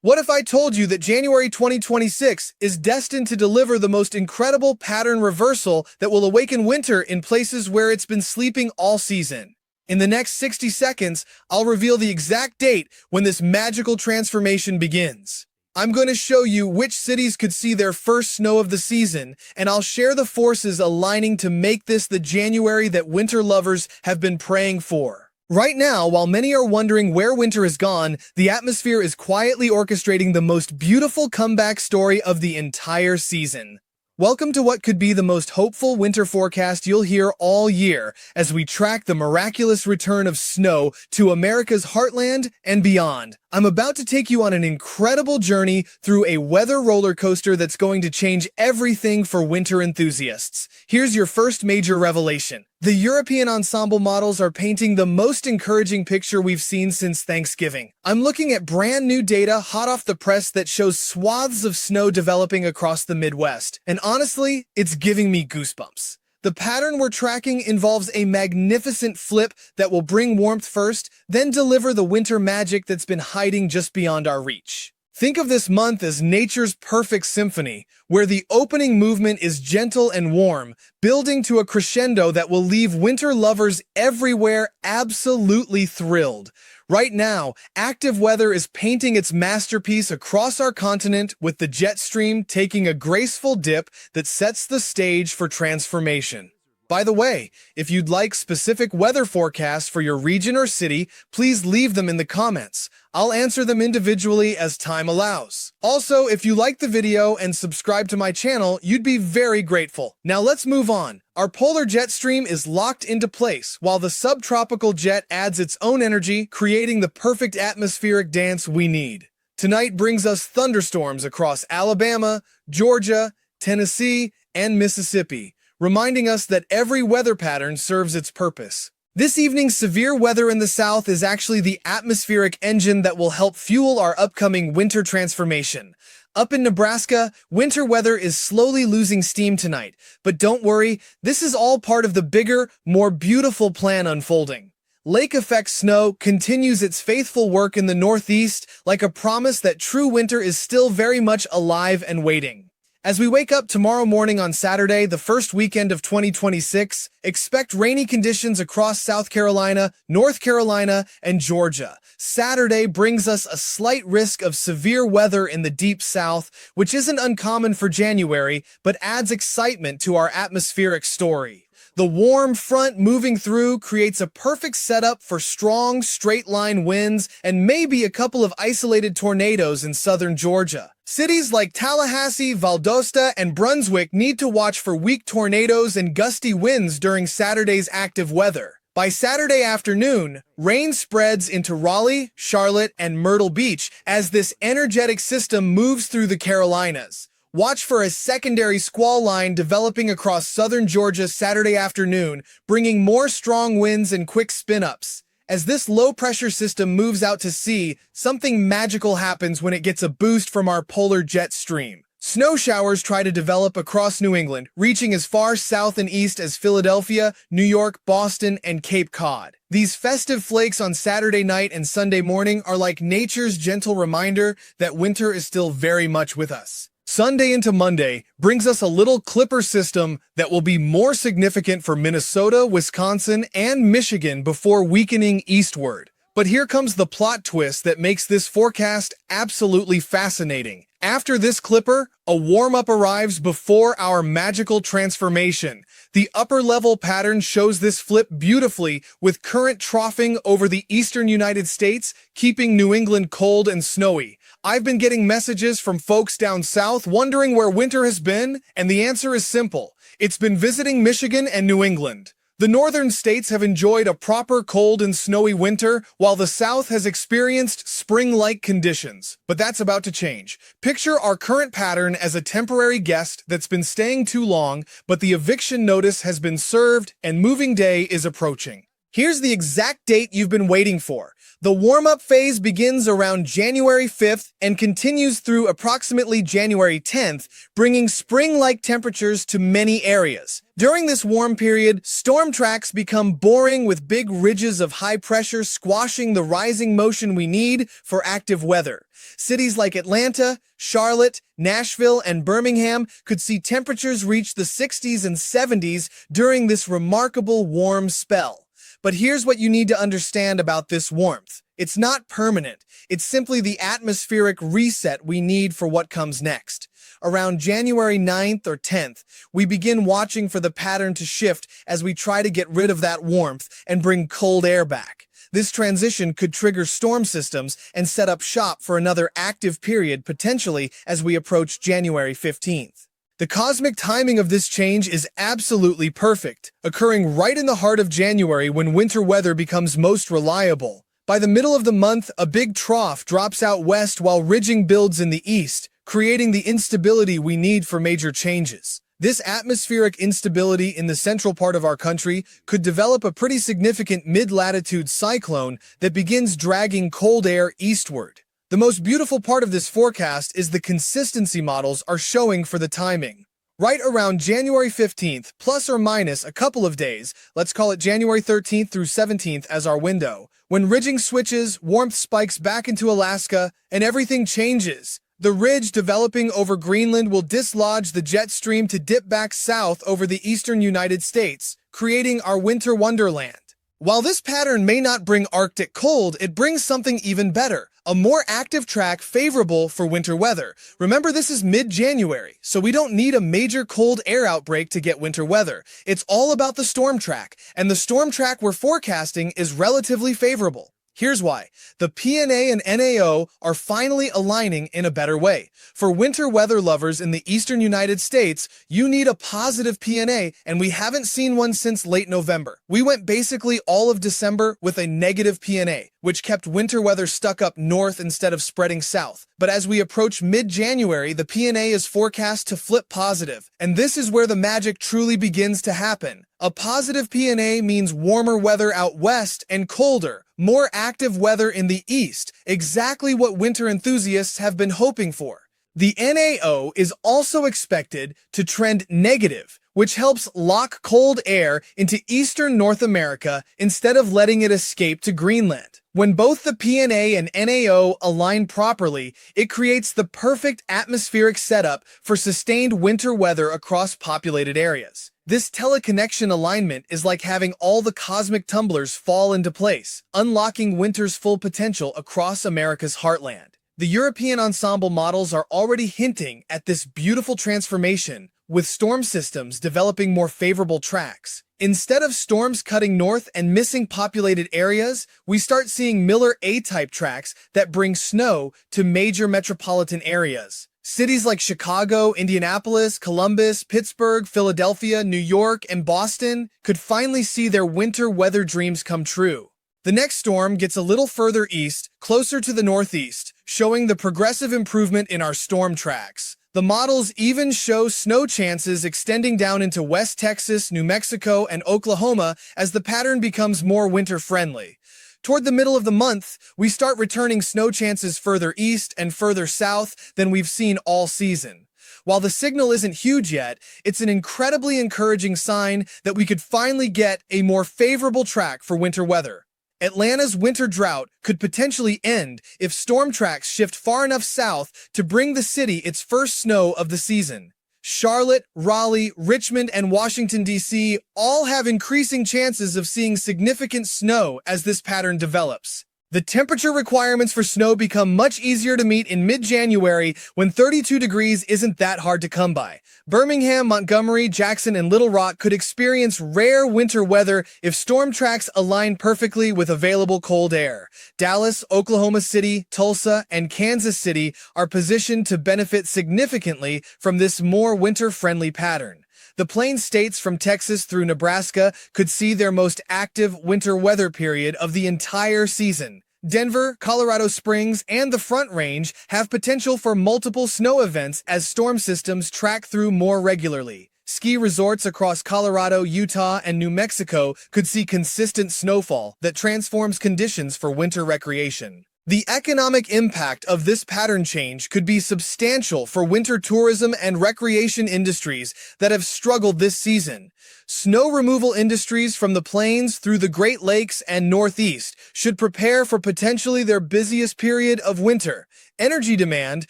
What if I told you that January 2026 is destined to deliver the most incredible pattern reversal that will awaken winter in places where it's been sleeping all season? In the next 60 seconds, I'll reveal the exact date when this magical transformation begins. I'm going to show you which cities could see their first snow of the season, and I'll share the forces aligning to make this the January that winter lovers have been praying for. Right now, while many are wondering where winter has gone, the atmosphere is quietly orchestrating the most beautiful comeback story of the entire season. Welcome to what could be the most hopeful winter forecast you'll hear all year as we track the miraculous return of snow to America's heartland and beyond. I'm about to take you on an incredible journey through a weather roller coaster that's going to change everything for winter enthusiasts. Here's your first major revelation. The European ensemble models are painting the most encouraging picture we've seen since Thanksgiving. I'm looking at brand new data hot off the press that shows swaths of snow developing across the Midwest. And honestly, it's giving me goosebumps. The pattern we're tracking involves a magnificent flip that will bring warmth first, then deliver the winter magic that's been hiding just beyond our reach. Think of this month as nature's perfect symphony, where the opening movement is gentle and warm, building to a crescendo that will leave winter lovers everywhere absolutely thrilled. Right now, active weather is painting its masterpiece across our continent, with the jet stream taking a graceful dip that sets the stage for transformation. By the way, if you'd like specific weather forecasts for your region or city, please leave them in the comments. I'll answer them individually as time allows. Also, if you like the video and subscribe to my channel, you'd be very grateful. Now let's move on. Our polar jet stream is locked into place, while the subtropical jet adds its own energy, creating the perfect atmospheric dance we need. Tonight brings us thunderstorms across Alabama, Georgia, Tennessee, and Mississippi, reminding us that every weather pattern serves its purpose. This evening's severe weather in the south is actually the atmospheric engine that will help fuel our upcoming winter transformation. Up in Nebraska, winter weather is slowly losing steam tonight, but don't worry, this is all part of the bigger, more beautiful plan unfolding. Lake effect snow continues its faithful work in the northeast, like a promise that true winter is still very much alive and waiting. As we wake up tomorrow morning on Saturday, the first weekend of 2026, expect rainy conditions across South Carolina, North Carolina, and Georgia. Saturday brings us a slight risk of severe weather in the deep south, which isn't uncommon for January, but adds excitement to our atmospheric story. The warm front moving through creates a perfect setup for strong, straight-line winds and maybe a couple of isolated tornadoes in southern Georgia. Cities like Tallahassee, Valdosta, and Brunswick need to watch for weak tornadoes and gusty winds during Saturday's active weather. By Saturday afternoon, rain spreads into Raleigh, Charlotte, and Myrtle Beach as this energetic system moves through the Carolinas. Watch for a secondary squall line developing across southern Georgia Saturday afternoon, bringing more strong winds and quick spin-ups. As this low-pressure system moves out to sea, something magical happens when it gets a boost from our polar jet stream. Snow showers try to develop across New England, reaching as far south and east as Philadelphia, New York, Boston, and Cape Cod. These festive flakes on Saturday night and Sunday morning are like nature's gentle reminder that winter is still very much with us. Sunday into Monday brings us a little clipper system that will be more significant for Minnesota, Wisconsin, and Michigan before weakening eastward. But here comes the plot twist that makes this forecast absolutely fascinating. After this clipper, a warm-up arrives before our magical transformation. The upper-level pattern shows this flip beautifully, with current troughing over the eastern United States, keeping New England cold and snowy. I've been getting messages from folks down south wondering where winter has been, and the answer is simple. It's been visiting Michigan and New England. The northern states have enjoyed a proper cold and snowy winter, while the south has experienced spring-like conditions. But that's about to change. Picture our current pattern as a temporary guest that's been staying too long, but the eviction notice has been served and moving day is approaching. Here's the exact date you've been waiting for. The warm-up phase begins around January 5th and continues through approximately January 10th, bringing spring-like temperatures to many areas. During this warm period, storm tracks become boring with big ridges of high pressure squashing the rising motion we need for active weather. Cities like Atlanta, Charlotte, Nashville, and Birmingham could see temperatures reach the 60s and 70s during this remarkable warm spell. But here's what you need to understand about this warmth. It's not permanent. It's simply the atmospheric reset we need for what comes next. Around January 9th or 10th, we begin watching for the pattern to shift as we try to get rid of that warmth and bring cold air back. This transition could trigger storm systems and set up shop for another active period potentially as we approach January 15th. The cosmic timing of this change is absolutely perfect, occurring right in the heart of January when winter weather becomes most reliable. By the middle of the month, a big trough drops out west while ridging builds in the east, creating the instability we need for major changes. This atmospheric instability in the central part of our country could develop a pretty significant mid-latitude cyclone that begins dragging cold air eastward. The most beautiful part of this forecast is the consistency models are showing for the timing. Right around January 15th, plus or minus a couple of days, let's call it January 13th through 17th as our window, when ridging switches, warmth spikes back into Alaska, and everything changes. The ridge developing over Greenland will dislodge the jet stream to dip back south over the eastern United States, creating our winter wonderland. While this pattern may not bring Arctic cold, it brings something even better. A more active track favorable for winter weather. Remember, this is mid-January, so we don't need a major cold air outbreak to get winter weather. It's all about the storm track, and the storm track we're forecasting is relatively favorable. Here's why. The PNA and NAO are finally aligning in a better way. For winter weather lovers in the eastern United States, you need a positive PNA, and we haven't seen one since late November. We went basically all of December with a negative PNA, which kept winter weather stuck up north instead of spreading south. But as we approach mid-January, the PNA is forecast to flip positive, and this is where the magic truly begins to happen. A positive PNA means warmer weather out west and colder, more active weather in the east, exactly what winter enthusiasts have been hoping for. The NAO is also expected to trend negative, which helps lock cold air into eastern North America instead of letting it escape to Greenland. When both the PNA and NAO align properly, it creates the perfect atmospheric setup for sustained winter weather across populated areas. This teleconnection alignment is like having all the cosmic tumblers fall into place, unlocking winter's full potential across America's heartland. The European ensemble models are already hinting at this beautiful transformation, with storm systems developing more favorable tracks. Instead of storms cutting north and missing populated areas, we start seeing Miller A-type tracks that bring snow to major metropolitan areas. Cities like Chicago, Indianapolis, Columbus, Pittsburgh, Philadelphia, New York, and Boston could finally see their winter weather dreams come true. The next storm gets a little further east, closer to the northeast, showing the progressive improvement in our storm tracks. The models even show snow chances extending down into West Texas, New Mexico, and Oklahoma as the pattern becomes more winter-friendly. Toward the middle of the month, we start returning snow chances further east and further south than we've seen all season. While the signal isn't huge yet, it's an incredibly encouraging sign that we could finally get a more favorable track for winter weather. Atlanta's winter drought could potentially end if storm tracks shift far enough south to bring the city its first snow of the season. Charlotte, Raleigh, Richmond, and Washington, D.C. all have increasing chances of seeing significant snow as this pattern develops. The temperature requirements for snow become much easier to meet in mid-January when 32 degrees isn't that hard to come by. Birmingham, Montgomery, Jackson, and Little Rock could experience rare winter weather if storm tracks align perfectly with available cold air. Dallas, Oklahoma City, Tulsa, and Kansas City are positioned to benefit significantly from this more winter-friendly pattern. The Plains states from Texas through Nebraska could see their most active winter weather period of the entire season. Denver, Colorado Springs, and the Front Range have potential for multiple snow events as storm systems track through more regularly. Ski resorts across Colorado, Utah, and New Mexico could see consistent snowfall that transforms conditions for winter recreation. The economic impact of this pattern change could be substantial for winter tourism and recreation industries that have struggled this season. Snow removal industries from the plains through the Great Lakes and Northeast should prepare for potentially their busiest period of winter. Energy demand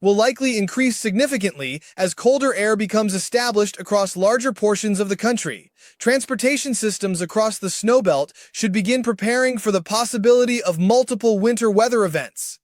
will likely increase significantly as colder air becomes established across larger portions of the country. Transportation systems across the snowbelt should begin preparing for the possibility of multiple winter weather events.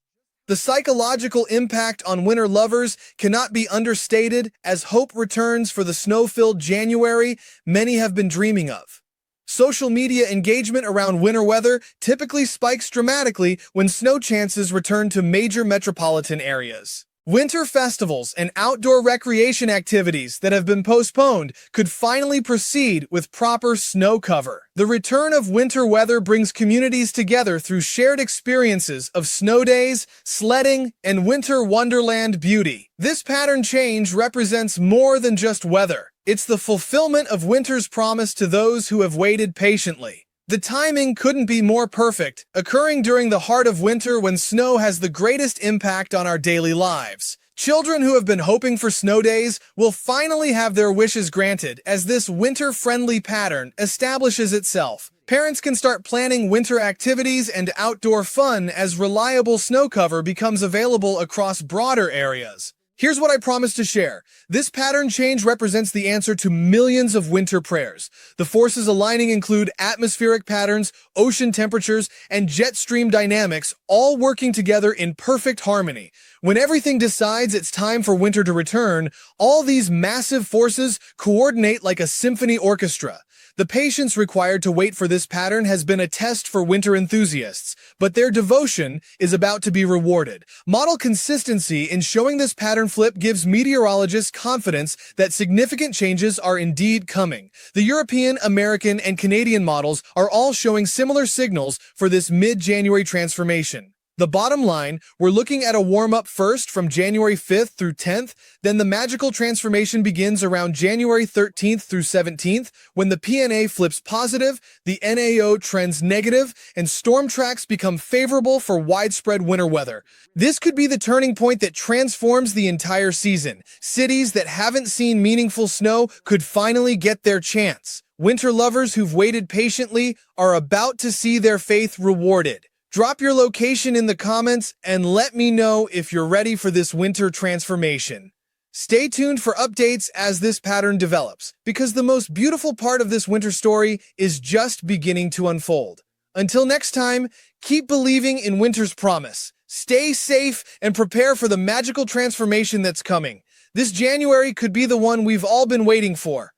The psychological impact on winter lovers cannot be understated as hope returns for the snow-filled January many have been dreaming of. Social media engagement around winter weather typically spikes dramatically when snow chances return to major metropolitan areas. Winter festivals and outdoor recreation activities that have been postponed could finally proceed with proper snow cover. The return of winter weather brings communities together through shared experiences of snow days, sledding, and winter wonderland beauty. This pattern change represents more than just weather. It's the fulfillment of winter's promise to those who have waited patiently. The timing couldn't be more perfect, occurring during the heart of winter when snow has the greatest impact on our daily lives. Children who have been hoping for snow days will finally have their wishes granted as this winter-friendly pattern establishes itself. Parents can start planning winter activities and outdoor fun as reliable snow cover becomes available across broader areas. Here's what I promised to share. This pattern change represents the answer to millions of winter prayers. The forces aligning include atmospheric patterns, ocean temperatures, and jet stream dynamics, all working together in perfect harmony. When everything decides it's time for winter to return, all these massive forces coordinate like a symphony orchestra. The patience required to wait for this pattern has been a test for winter enthusiasts, but their devotion is about to be rewarded. Model consistency in showing this pattern flip gives meteorologists confidence that significant changes are indeed coming. The European, American, and Canadian models are all showing similar signals for this mid-January transformation. The bottom line, we're looking at a warm-up first from January 5th through 10th, then the magical transformation begins around January 13th through 17th, when the PNA flips positive, the NAO trends negative, and storm tracks become favorable for widespread winter weather. This could be the turning point that transforms the entire season. Cities that haven't seen meaningful snow could finally get their chance. Winter lovers who've waited patiently are about to see their faith rewarded. Drop your location in the comments and let me know if you're ready for this winter transformation. Stay tuned for updates as this pattern develops, because the most beautiful part of this winter story is just beginning to unfold. Until next time, keep believing in winter's promise. Stay safe and prepare for the magical transformation that's coming. This January could be the one we've all been waiting for.